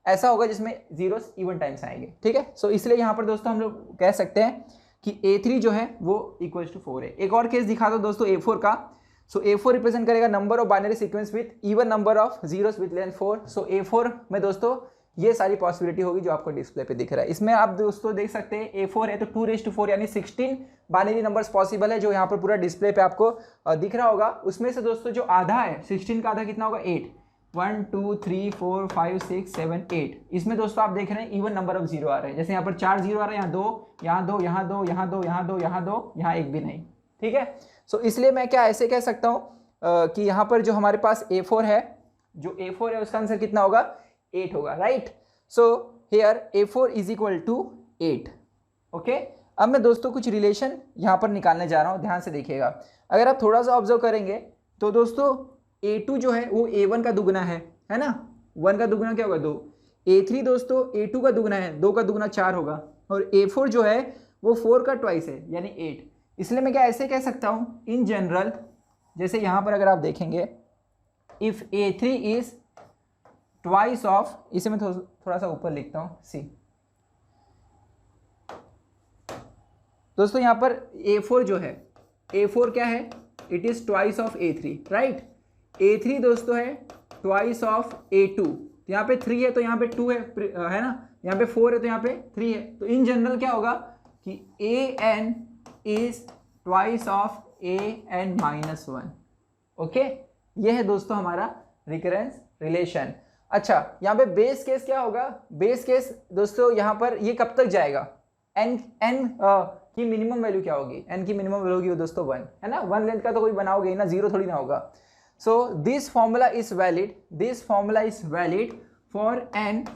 ऐसा होगा जिसमें जीरोस इवन टाइम्स आएंगे, ठीक है। सो इसलिए यहाँ पर दोस्तों हम लोग कह सकते हैं कि A3 जो है वो इक्वल्स टू 4 है। एक और केस दिखा दो दोस्तों A4 का। सो A4 रिप्रेजेंट करेगा number of binary sequence with even number of zeros with length 4। So A4 में दोस्तों ये सारी पॉसिबिलिटी होगी जो आपको डिस्प्ले पे दिख रहा है। इसमें आप दोस्तों देख सकते हैं A4 है तो 2⁻4 यानी 16 बाइनरी नंबर्स पॉसिबल है, जो यहाँ पर पूरा डिस्प्ले पे आपको दिख रहा होगा। उसमें से दोस्तों जो आधा है 16 का आधा कितना होगा, 8। 1 2 3 4 5 6 7 8। इसमें दोस्तों आप देख रहे हैं इवन नंबर ऑफ 0 आ रहे हैं, जैसे यहाँ पर 4 0 आ रहे हैं, यहाँ 2 यहाँ 2 यहाँ 2 यहाँ 2 यहाँ 2 यहाँ 2 यहाँ 1 भी नहीं, ठीक है। सो इसलिए मैं क्या ऐसे कह सकता हूँ कि यहाँ पर जो हमारे पास A4 है, जो A4 है उसका आंसर कितना होगा, 8 होगा, right. So here A4 is equal to 8। Okay, अब मैं दोस्तों कुछ रिलेशन यहाँ पर निकालने जा रहा हूँ, ध्यान से देखिएगा। अगर आप थोड़ा सा ऑब्जर्व करेंगे तो दोस्तों A2 जो है वो A1 का दुगना है ना, 1 का दुगना क्या होगा 2। A3 दोस्तों A2 का दुगना है, 2 का दुगना 4 होगा, और A4 जो है वो 4 का ट्वाइस है यानी 8। इसलिए मैं क्या ऐसे कह सकता हूँ इन जनरल, जैसे यहाँ पर अगर आप देखेंगे if A3 is twice of, इसे मैं थोड़ा सा ऊपर लिखता हूँ सी। दोस्तों यहाँ पर A4 जो है, A4 क्या है, it is twice of A3, right. A3 दोस्तों है ट्वाइस ऑफ A2, तो यहाँ पे 3 है तो यहाँ पे 2 है ना, यहाँ पे 4 है तो यहाँ पे 3 है। तो इन जनरल क्या होगा कि AN is twice of AN minus 1। Okay, ये है दोस्तों हमारा रिकरेंस रिलेशन। अच्छा, यहाँ पे बेस केस क्या होगा, बेस केस दोस्तों यहाँ पर ये कब तक जाएगा, n की मिनिमम वैल्यू क्या होगी, n की मिनिमम वैल्यू होगी दोस्तों 1, है ना। 1 लेंथ का तो कोई बनाओगे ही ना, 0 थोड़ी ना होगा। So this formula is valid, this formula is valid for n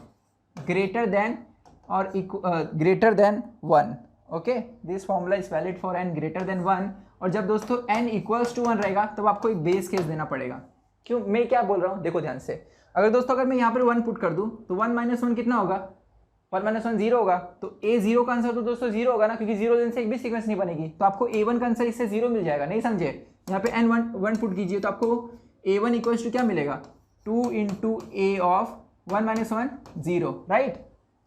greater than और greater than 1। Okay, this formula is valid for n greater than 1। और जब दोस्तों n इक्वल्स टू 1 रहेगा तब आपको एक बेस केस देना पड़ेगा। क्यों, मैं क्या बोल रहा हूँ देखो ध्यान से। अगर दोस्तों अगर मैं यहाँ पर 1 पुट कर दूँ तो 1 माइनस 1 कितना होगा, 1 माइनस 1 0 होगा, तो A0 का आंसर तो दोस्तों 0 होगा ना, क्योंकि 0 लेने से एक भी सीक्वेंस नहीं बनेगी। तो आपको A1 का आंसर इससे 0 मिल जाएगा, नहीं समझे। यहाँ पे n1 पुट कीजिए तो आपको A1 इक्वल्स टू क्या मिलेगा, 2 into A of 1 minus 1 0, right.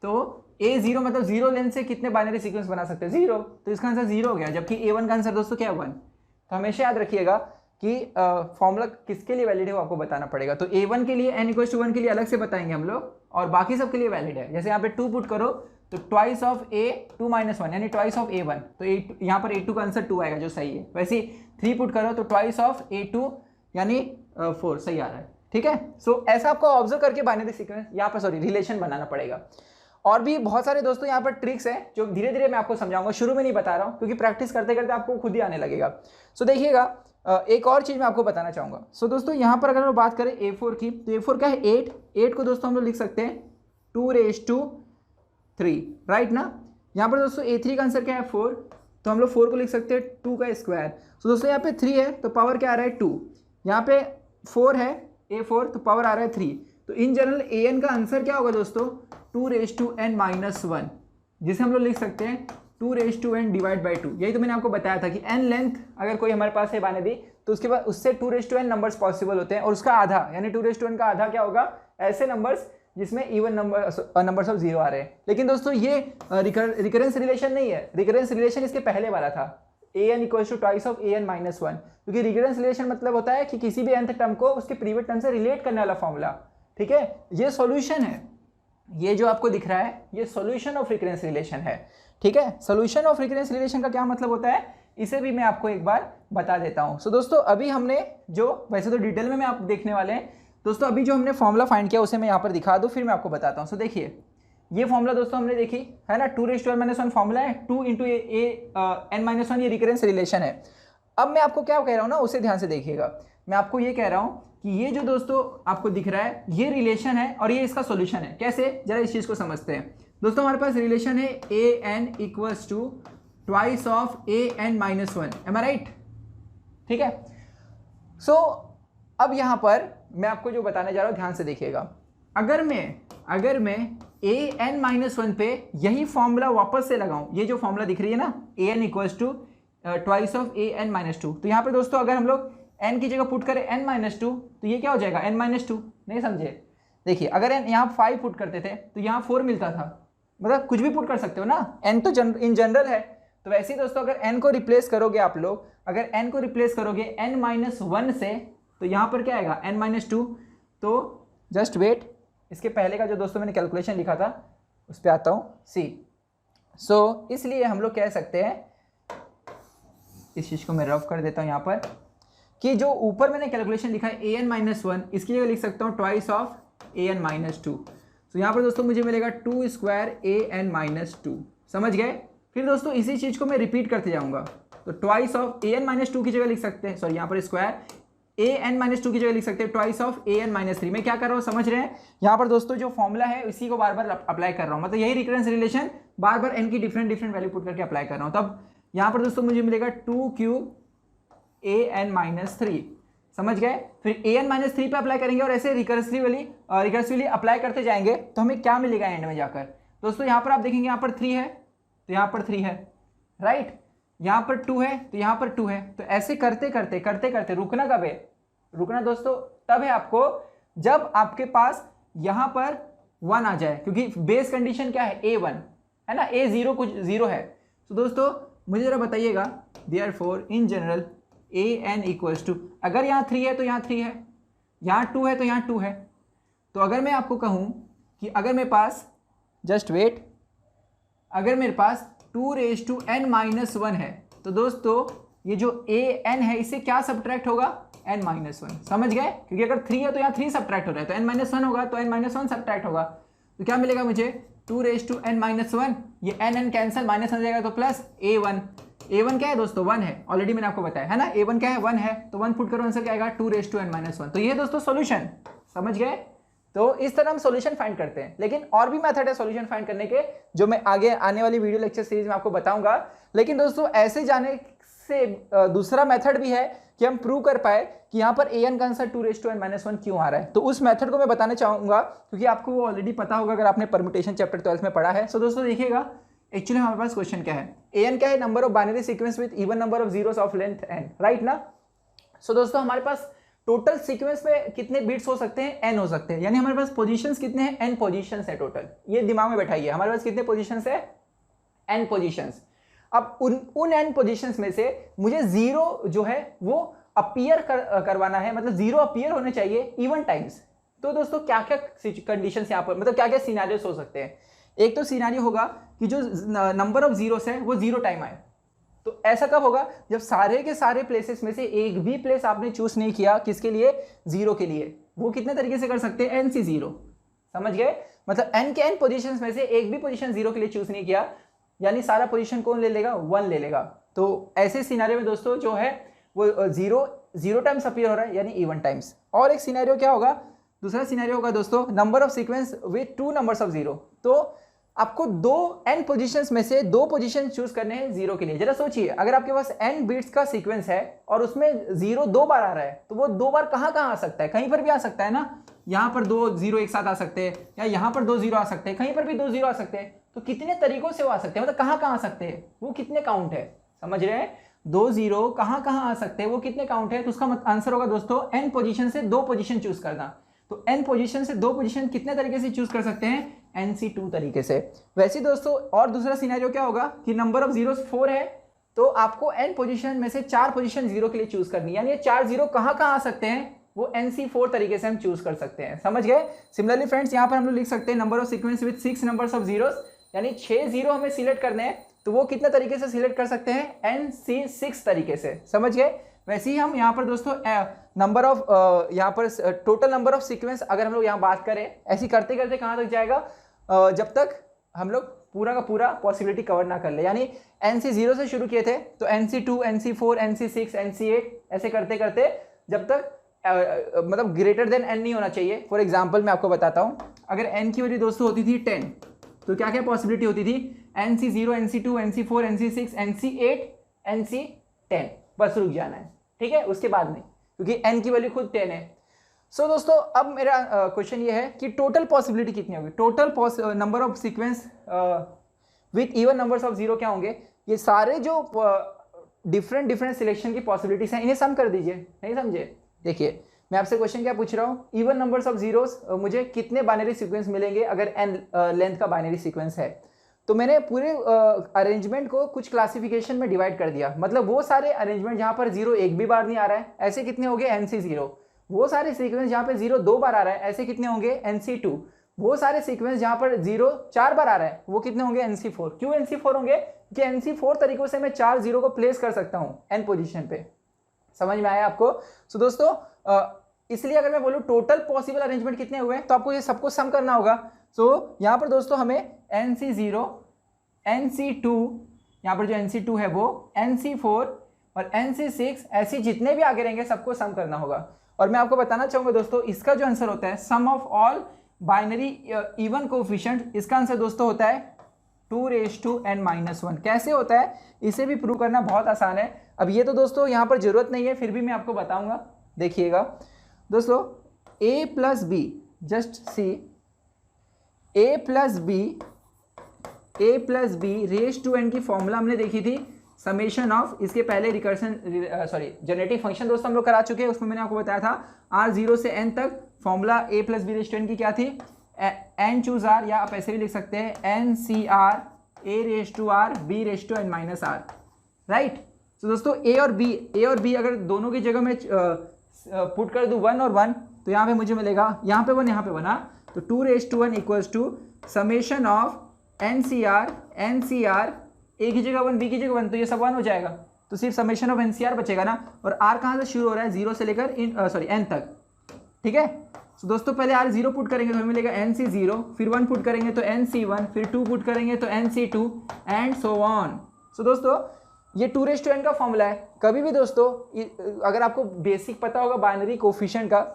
तो A0 मतलब 0 लेंथ से कितने बाइनरी सीक्वेंस बना सकते हैं, 0, तो इसका आंसर 0 हो गया। जबकि A1 का आंसर दोस्तों क्या है 1। तो हमेशा याद रखिएगा कि फॉर्मूला किसके लिए वैलिड है वो आपको बताना पड़ेगा। तो A1 के लिए n इक्वल्स टू 1 के लिए अलग से बताएंगे हम लोग, और बाकी सब के लिए वैलिड है। जैसे यहाँ पे 2 पुट करो तो ट्वाइस ऑफ A2 माइनस 1 यानी ट्वाइस ऑफ A1, तो यहाँ पर A2 का आंसर 2 आएगा जो सही है। वैसे ही 3 पुट करो तो ट्वाइस ऑफ A2 यानी 4 सही आ रहा है, ठीक है। सो ऐसा आपको ऑब्जर्व करके बाइनरी सीक्वेंस यहाँ पर रिलेशन बनाना पड़ेगा। और भी बहुत सारे दोस्तों यहाँ पर ट्रिक्स हैं जो धीरे धीरे मैं आपको समझाऊंगा, शुरू में नहीं बता रहा हूँ क्योंकि प्रैक्टिस करते करते आपको खुद ही आने लगेगा। सो देखिएगा, एक और चीज़ मैं आपको बताना चाहूँगा। सो दोस्तों यहाँ पर अगर हम बात करें A4 की, तो A4 क्या है 8 को दोस्तों हम लोग लिख सकते हैं 2⁻3, राइट ना। यहाँ पर दोस्तों A3 का आंसर क्या है 4, तो हम लोग 4 को लिख सकते हैं 2 का स्क्वायर। सो दोस्तों यहाँ पे 3 है तो पावर क्या आ रहा है 2, यहाँ पे 4 है A4 तो पावर आ रहा है 3। तो इन जनरल AN का आंसर क्या होगा दोस्तों 2⁻n माइनस 1, जिसे हम लोग लिख सकते हैं 2⁻n डिवाइड बाई 2। यही तो मैंने आपको बताया था कि n लेंथ अगर कोई हमारे पास है बाइनरी तो उसके बाद उससे 2⁻n नंबर्स पॉसिबल होते हैं, और उसका आधा यानी 2⁻n का आधा क्या होगा, ऐसे नंबर्स जिसमें इवन नंबर्स ऑफ 0 आ रहे हैं। लेकिन दोस्तों ये रिकरेंस रिलेशन नहीं है, रिकरेंस रिलेशन इसके पहले वाला था AN equals to twice of AN minus 1, क्योंकि रिकरेंस रिलेशन मतलब होता है कि किसी भी nth टर्म को उसके प्रीवियस टर्म से रिलेट करने वाला फॉर्मूला, ठीक है। ये सॉल्यूशन है, ये जो आपको दिख रहा है ये सॉल्यूशन ऑफ रिकरेंस रिलेशन है, ठीक है। सॉल्यूशन ऑफ रिकरेंस रिलेशन का क्या मतलब होता है इसे भी मैं आपको एक बार बता देता हूं। सो दोस्तों अभी हमने जो, वैसे तो डिटेल में आप देखने वाले हैं दोस्तों, अभी जो हमने फॉर्मूला फाइंड किया उसे मैं यहाँ पर दिखा दूं फिर मैं आपको बताता हूँ। सो देखिए ये फॉर्मूला दोस्तों हमने देखी है ना, 2⁻n-1 फॉर्मूला है, 2 इंटू n-1 ये रिकरेंस रिलेशन है। अब मैं आपको क्या कह रहा हूँ ना उसे ध्यान से देखिएगा। मैं आपको ये कह रहा हूँ कि ये जो दोस्तों आपको दिख रहा है ये रिलेशन है और ये इसका सॉल्यूशन है। कैसे, जरा इस चीज़ को समझते हैं दोस्तों। हमारे पास रिलेशन है AN equals to twice of AN minus 1, am I right, ठीक है। सो अब यहाँ पर मैं आपको जो बताने जा रहा हूँ ध्यान से देखिएगा। अगर मैं AN माइनस 1 पे यही फॉर्मूला वापस से लगाऊं, ये जो फॉर्मूला दिख रही है ना AN equals to twice of AN minus 2, तो यहाँ पे दोस्तों अगर हम लोग n की जगह पुट करें n माइनस 2 तो ये क्या हो जाएगा n माइनस 2, नहीं समझे। देखिए अगर यहाँ 5 पुट करते थे तो यहाँ 4 मिलता था, मतलब कुछ भी पुट कर सकते हो ना, n तो इन जनरल है। तो वैसे ही दोस्तों अगर n को रिप्लेस करोगे आप लोग, अगर n को रिप्लेस करोगे n माइनस 1 से तो यहाँ पर क्या आएगा n माइनस 2। तो जस्ट वेट, इसके पहले का जो दोस्तों मैंने कैलकुलेशन लिखा था उस पर आता हूँ सी। सो इसलिए हम लोग कह सकते हैं, इस चीज़ को मैं रफ कर देता हूँ यहाँ पर, कि जो ऊपर मैंने कैलकुलेशन लिखा है AN माइनस 1 इसकी जगह लिख सकता हूँ ट्वाइस ऑफ AN माइनस 2। तो यहाँ पर दोस्तों मुझे मिलेगा 2 स्क्वायर AN माइनस 2, समझ गए। फिर दोस्तों इसी चीज़ को मैं रिपीट करते जाऊँगा, तो ट्वाइस ऑफ AN माइनस 2 की जगह लिख सकते हैं, सॉरी यहाँ पर स्क्वायर an-2 की जगह लिख सकते हैं ट्वाइस ऑफ an-3। मैं क्या कर रहा हूँ समझ रहे हैं, यहाँ पर दोस्तों जो फॉर्मूला है इसी को बार बार अप्लाई कर रहा हूँ, मतलब यही रिकरेंस रिलेशन बार बार n की डिफरेंट वैल्यू पुट करके अप्लाई कर रहा हूँ। तब यहाँ पर दोस्तों मुझे मिलेगा 2 an-3, समझ गए। फिर an-3 पे अप्लाई करेंगे और ऐसे रिकर्सिवली अप्लाई करते जाएंगे तो हमें क्या मिलेगा एंड में जाकर। दोस्तों यहाँ पर आप देखेंगे यहाँ पर 3 है तो यहाँ पर 3 है, राइट, यहाँ पर 2 है तो यहाँ पर 2 है। तो ऐसे करते करते रुकना कब है, रुकना दोस्तों तब है आपको जब आपके पास यहाँ पर 1 आ जाए, क्योंकि बेस कंडीशन क्या है A1 है ना, A0 कुछ 0 है। तो दोस्तों मुझे जरा बताइएगा, therefore in general an equals to, अगर यहाँ 3 है तो यहाँ 3 है, यहाँ 2 है तो यहाँ 2 है। तो अगर मैं आपको कहूँ कि अगर मेरे पास जस्ट वेट, अगर मेरे पास 2n-1 है तो दोस्तों ये जो an है इससे क्या सब्ट्रैक्ट होगा, n-1, समझ गए, क्योंकि अगर 3 है तो यहाँ 3 सब्ट्रैक्ट हो रहा है तो n-1 होगा तो n-1 सब्ट्रैक्ट होगा। तो क्या मिलेगा मुझे 2n-1, ये n कैंसिल, माइनस आ जाएगा तो प्लस a1 क्या है दोस्तों 1 है, ऑलरेडी मैंने आपको बताया है ना, a1 क्या है 1 है, तो 1 पुट करो आंसर क्या आएगा 2n-1। तो ये दोस्तों सॉल्यूशन, समझ गए। तो इस तरह हम सॉल्यूशन फाइंड करते हैं, लेकिन और भी मेथड है सॉल्यूशन फाइंड करने के जो मैं आगे आने वाली वीडियो लेक्चर सीरीज में आपको बताऊंगा। लेकिन दोस्तों ऐसे जाने से दूसरा मेथड भी है कि हम प्रूव कर पाए कि यहाँ पर an का आंसर 2n-1 क्यों आ रहा है। तो उस मेथड को मैं बताना चाहूंगा क्योंकि आपको वो ऑलरेडी पता होगा अगर आपने परम्यूटेशन चैप्टर 12 में पढ़ा है। सो दोस्तों देखिएगा, एक्चुअली हमारे पास क्वेश्चन क्या है, an क्या है, number of binary sequence with even number of zeros of length n, right ना। सो दोस्तों हमारे पास टोटल सीक्वेंस में कितने बिट्स हो सकते हैं, n हो सकते हैं, यानी हमारे पास पोजीशंस कितने हैं, n पोजीशंस है टोटल। ये दिमाग में बैठाइए, हमारे पास कितने पोजीशंस है, n पोजीशंस। अब उन n पोजीशंस में से मुझे जीरो जो है वो अपीयर करवाना है, मतलब जीरो अपीयर होने चाहिए इवन टाइम्स। तो दोस्तों क्या क्या कंडीशंस यहाँ पर, मतलब क्या क्या सिनेरियोस हो सकते हैं। एक तो सिनेरियो होगा कि जो नंबर ऑफ जीरोस है वो 0 टाइम आए। तो ऐसा कब होगा, जब सारे के सारे प्लेसेस में से एक भी प्लेस आपने चूज नहीं किया किसके लिए, 0 के लिए। वो कितने तरीके से कर सकते हैं, n से 0, समझ गए, मतलब n के n पोजीशंस में से एक भी पोजीशन 0 के लिए चूज नहीं किया, यानी सारा पोजीशन कौन ले लेगा, 1 ले लेगा। तो ऐसे सिनेरियो में दोस्तों जो है वो 0 टाइम्स अपीयर हो रहा है, यानी इवन टाइम्स। और एक सिनेरियो क्या होगा, दूसरा सिनेरियो होगा दोस्तों number of sequence with 2 numbers of 0। तो आपको n पोजीशंस में से 2 पोजीशन चूज करने हैं 0 के लिए। जरा सोचिए, अगर आपके पास n बिट्स का सीक्वेंस है और उसमें 0 2 बार आ रहा है तो वो 2 बार कहाँ आ सकता है, कहीं पर भी आ सकता है ना। यहाँ पर 2 0 एक साथ आ सकते हैं, या यहाँ पर 2 0 आ सकते हैं, कहीं पर भी 2 0 आ सकते हैं। तो कितने तरीकों से वो आ सकते हैं, मतलब कहाँ आ सकते हैं, वो कितने काउंट है, समझ रहे हैं, 2 0 कहाँ आ सकते हैं, वो कितने काउंट है। तो उसका आंसर होगा दोस्तों n पोजीशन से 2 पोजीशन चूज करना। तो n पोजीशन से 2 पोजीशन कितने तरीके से चूज कर सकते हैं, NC2 तरीके से। वैसे दोस्तों और दूसरा सिनेरियो क्या होगा कि नंबर ऑफ जीरोस 4 है, तो आपको n पोजीशन में से 4 पोजीशन 0 के लिए चूज करनी है, यानी ये 4 0 कहाँ आ सकते हैं, वो NC4 तरीके से हम चूज कर सकते हैं, समझ गए। सिमिलरली फ्रेंड्स यहाँ पर हम लोग लिख सकते हैं number of sequence with 6 numbers of zeros, यानी 6 0 हमें सिलेक्ट करने हैं, तो वो कितने तरीके से सिलेक्ट कर सकते हैं, NC6 तरीके से, समझ गए। वैसे ही हम यहाँ पर दोस्तों नंबर ऑफ यहाँ पर टोटल नंबर ऑफ सीक्वेंस अगर हम लोग यहाँ बात करें, ऐसी करते करते कहाँ तक जाएगा, जब तक हम लोग पूरा का पूरा पॉसिबिलिटी कवर ना कर ले। यानी NC0 से शुरू किए थे तो NC2 NC4 NC6 NC8 ऐसे करते करते जब तक मतलब ग्रेटर देन n नहीं होना चाहिए। फॉर एग्जाम्पल मैं आपको बताता हूँ, अगर n की वैल्यू दोस्तों होती थी 10 तो क्या क्या पॉसिबिलिटी होती थी, NC0 NC2 NC4 NC6 NC8 NC10, बस रुक जाना है, ठीक है, उसके बाद नहीं, क्योंकि n की वैल्यू खुद 10 है। सो दोस्तों अब मेरा क्वेश्चन ये है कि टोटल पॉसिबिलिटी कितनी होगी, total number of sequence with even numbers of 0 क्या होंगे। ये सारे जो डिफरेंट सिलेक्शन की पॉसिबिलिटीज हैं इन्हें सम कर दीजिए, नहीं समझे। देखिए मैं आपसे क्वेश्चन क्या पूछ रहा हूँ, इवन नंबर्स ऑफ जीरोस मुझे कितने बाइनरी सीक्वेंस मिलेंगे अगर n लेंथ का बाइनरी सीक्वेंस है। तो मैंने पूरे अरेंजमेंट को कुछ क्लासिफिकेशन में डिवाइड कर दिया, मतलब वो सारे अरेंजमेंट जहाँ पर 0 एक भी बार नहीं आ रहा है, ऐसे कितने हो गए NC0। वो सारे सीक्वेंस जहाँ पे 0 2 बार आ रहा है, ऐसे कितने होंगे NC2। वो सारे सीक्वेंस जहाँ पर 0 4 बार आ रहा है, वो कितने होंगे NC4। क्यों NC4 होंगे, कि NC4 तरीकों से मैं 4 0 को प्लेस कर सकता हूँ n पोजीशन पे, समझ में आया आपको। सो दोस्तों इसलिए अगर मैं बोलूँ टोटल पॉसिबल अरेंजमेंट कितने हुए तो आपको ये सबको सम करना होगा। सो यहाँ पर दोस्तों हमें NC0 NC2, यहाँ पर जो NC2 है वो NC4 और NC6 ऐसे जितने भी आगे रहेंगे सबको सम करना होगा। और मैं आपको बताना चाहूँगा दोस्तों, इसका जो आंसर होता है sum of all binary even coefficient, इसका आंसर दोस्तों होता है 2n-1। कैसे होता है इसे भी प्रूव करना बहुत आसान है। अब ये तो दोस्तों यहाँ पर जरूरत नहीं है, फिर भी मैं आपको बताऊंगा। देखिएगा दोस्तों, a plus B, just see, a plus B raise to n की फॉर्मूला हमने देखी थी समेशन ऑफ, इसके पहले रिकर्सन जनरेटिव फंक्शन दोस्तों हम लोग करा चुके हैं, उसमें मैंने आपको बताया था r0 से n तक formula a plus B raise to n की क्या थी, n चूज r, या आप ऐसे भी लिख सकते हैं NCR a raise to r b raise to n minus r, right. तो दोस्तों a और b अगर दोनों की जगह में पुट कर दूं 1 और 1, तो यहाँ पे मुझे मिलेगा, यहाँ पे 1 यहाँ पे 1, तो 2n equals to summation of NCR a की जगह 1 b की जगह 1, तो ये सब 1 हो जाएगा, तो सिर्फ समेशन ऑफ NCR बचेगा ना। और r कहाँ से शुरू हो रहा है, 0 से लेकर n तक, ठीक है। तो दोस्तों पहले r0 पुट करेंगे तो हमें मिलेगा NC0, फिर 1 पुट करेंगे तो NC1, फिर 2 पुट करेंगे तो NC2 एंड सो ऑन। सो दोस्तों ये 2n का फॉर्मूला है। कभी भी दोस्तों अगर आपको बेसिक पता होगा बाइनरी कोफिशिएंट का,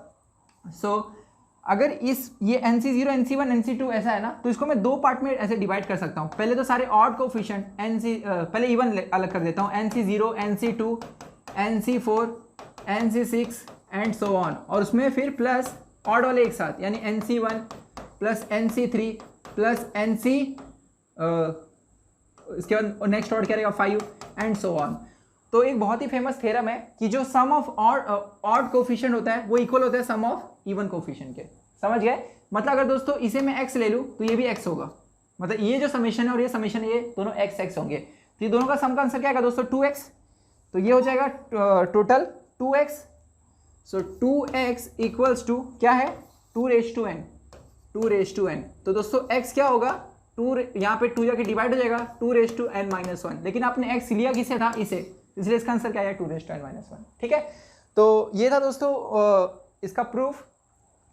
सो अगर ये NC0 NC1 NC2 ऐसा है ना, तो इसको मैं 2 पार्ट में ऐसे डिवाइड कर सकता हूँ। पहले तो सारे ऑड कोफिशिएंट पहले इवन अलग कर देता हूँ, NC0 NC2 NC4 NC6 and so on, और उसमें फिर प्लस ऑड वाले एक साथ, यानी NC1 plus NC3 plus NC, इसके बाद नेक्स्ट ऑड क्या रहेगा 5 एंड सो ऑन। तो एक बहुत ही फेमस थ्योरम है कि जो सम ऑफ ऑड कोफिशिएंट होता है वो इक्वल होता है सम ऑफ इवन कोफिशिएंट के। समझ गए? मतलब अगर दोस्तों इसे मैं x ले लूँ तो ये भी x होगा, मतलब ये जो समेशन है और ये समेशन है, ये दोनों x होंगे, तो ये दोनों का सम का आंसर क्या आएगा दोस्तों 2x, तो ये हो जाएगा total 2x। So 2x equals to क्या है 2n। तो दोस्तों x क्या होगा 2, यहाँ पे 2 जाके डिवाइड हो जाएगा 2n-1, लेकिन आपने x लिया किसे था, इसे, इसलिए इसका आंसर क्या है 2n-1। ठीक है, तो ये था दोस्तों इसका प्रूफ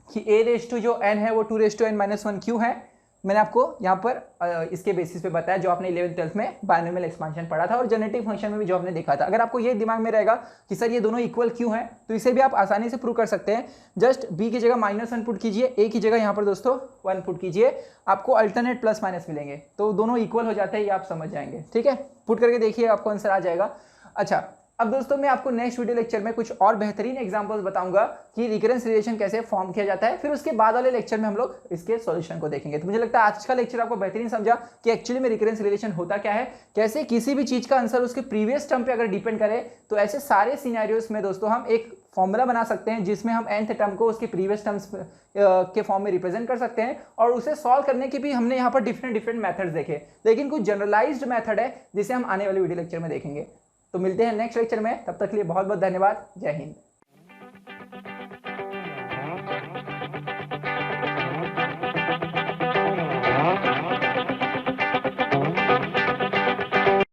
कि a जो n है वो 2n-1 क्यों है। मैंने आपको यहाँ पर इसके बेसिस पे बताया जो आपने 11th-12th में बायनोमियल एक्सपांशन पढ़ा था और जनरेटिव फंक्शन में भी जो आपने देखा था। अगर आपको ये दिमाग में रहेगा कि सर ये दोनों इक्वल क्यों है, तो इसे भी आप आसानी से प्रूव कर सकते हैं। जस्ट b की जगह -1 पुट कीजिए, a की जगह यहाँ पर दोस्तों 1 पुट कीजिए, आपको अल्टरनेट प्लस माइनस मिलेंगे, तो दोनों इक्वल हो जाते हैं, ये आप समझ जाएंगे। ठीक है, पुट करके देखिए आपको आंसर आ जाएगा। अच्छा, अब दोस्तों मैं आपको नेक्स्ट वीडियो लेक्चर में कुछ और बेहतरीन एग्जांपल्स बताऊंगा कि रिकरेंस रिलेशन कैसे फॉर्म किया जाता है, फिर उसके बाद वाले लेक्चर में हम लोग इसके सॉल्यूशन को देखेंगे। तो मुझे लगता है आज का लेक्चर आपको बेहतरीन समझा कि एक्चुअली में रिकरेंस रिलेशन होता क्या है, कैसे किसी भी चीज का आंसर उसके प्रीवियस टर्म पे अगर डिपेंड करे, तो ऐसे सारे सिनेरियोस में दोस्तों हम एक फॉर्मूला बना सकते हैं जिसमें हम nth टर्म को उसके प्रीवियस टर्म्स के फॉर्म में रिप्रेजेंट कर सकते हैं, और उसे सॉल्व करने के भी हमने यहाँ पर डिफरेंट मेथड्स देखे, लेकिन कुछ जनरलाइज्ड मेथड है जिसे हम आने वाले वीडियो लेक्चर में देखेंगे। तो मिलते हैं नेक्स्ट लेक्चर में, तब तक के लिए बहुत बहुत धन्यवाद। जय हिंद।